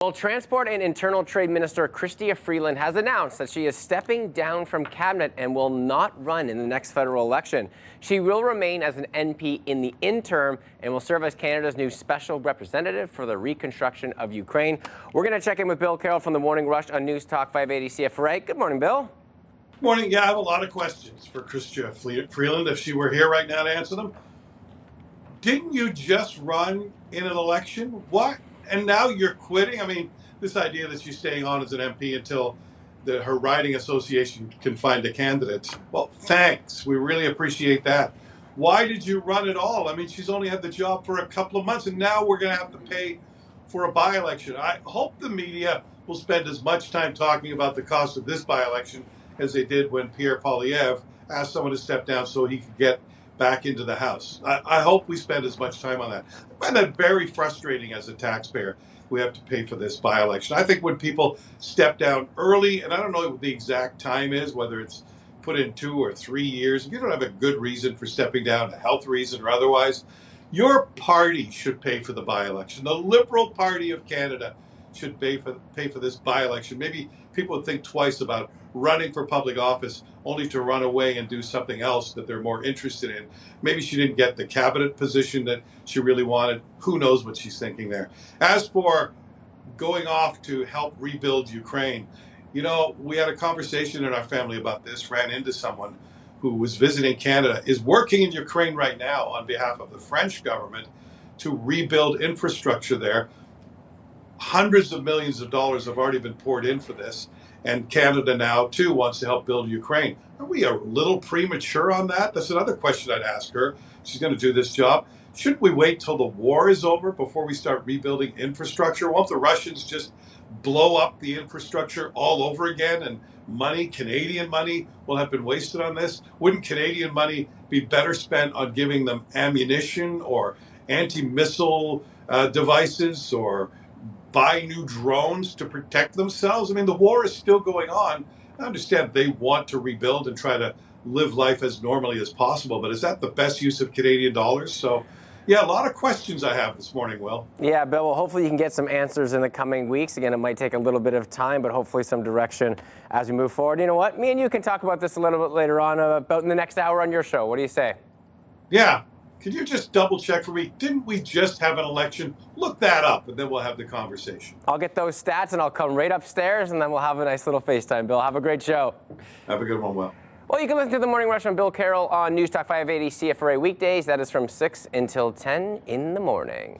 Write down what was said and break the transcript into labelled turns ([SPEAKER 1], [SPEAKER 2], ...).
[SPEAKER 1] Well, Transport and Internal Trade Minister Chrystia Freeland has announced that she is stepping down from cabinet and will not run in the next federal election. She will remain as an NP in the interim and will serve as Canada's new special representative for the reconstruction of Ukraine. We're going to check in with Bill Carroll from the Morning Rush on News Talk 580 CFRA. Good morning, Bill.
[SPEAKER 2] Morning. Yeah, I have a lot of questions for Chrystia Freeland if she were here right now to answer them. Didn't you just run in an election? What? And now you're quitting? I mean, this idea that she's staying on as an MP until her riding association can find a candidate. Well, thanks. We really appreciate that. Why did you run at all? I mean, she's only had the job for a couple of months, and now we're going to have to pay for a by-election. I hope the media will spend as much time talking about the cost of this by-election as they did when Pierre Poilievre asked someone to step down so he could get back into the House. I hope we spend as much time on that. I find that very frustrating as a taxpayer. We have to pay for this by-election. I think when people step down early, and I don't know what the exact time is, whether it's put in 2 or 3 years, if you don't have a good reason for stepping down, a health reason or otherwise, your party should pay for the by-election. The Liberal Party of Canada should pay for this by-election. Maybe people would think twice about running for public office only to run away and do something else that they're more interested in. Maybe she didn't get the cabinet position that she really wanted. Who knows what she's thinking there. As for going off to help rebuild Ukraine, you know, we had a conversation in our family about this, ran into someone who was visiting Canada, is working in Ukraine right now on behalf of the French government to rebuild infrastructure there. Hundreds of millions of dollars have already been poured in for this. And Canada now, too, wants to help build Ukraine. Are we a little premature on that? That's another question I'd ask her. She's going to do this job. Shouldn't we wait till the war is over before we start rebuilding infrastructure? Won't the Russians just blow up the infrastructure all over again and money, Canadian money, will have been wasted on this? Wouldn't Canadian money be better spent on giving them ammunition or anti-missile devices or buy new drones to protect themselves? I mean, the war is still going on. I understand they want to rebuild and try to live life as normally as possible, but is that the best use of Canadian dollars? So, yeah, a lot of questions I have this morning, Will.
[SPEAKER 1] Yeah, Bill, well, hopefully you can get some answers in the coming weeks. Again, it might take a little bit of time, but hopefully some direction as we move forward. You know what? Me and you can talk about this a little bit later on, about in the next hour on your show. What do you say?
[SPEAKER 2] Yeah. Could you just double check for me? Didn't we just have an election? Look that up, and then we'll have the conversation.
[SPEAKER 1] I'll get those stats, and I'll come right upstairs, and then we'll have a nice little FaceTime, Bill. Have a great show.
[SPEAKER 2] Have a good one, Will.
[SPEAKER 1] Well, you can listen to The Morning Rush on Bill Carroll on News Talk 580 CFRA weekdays. That is from 6 until 10 in the morning.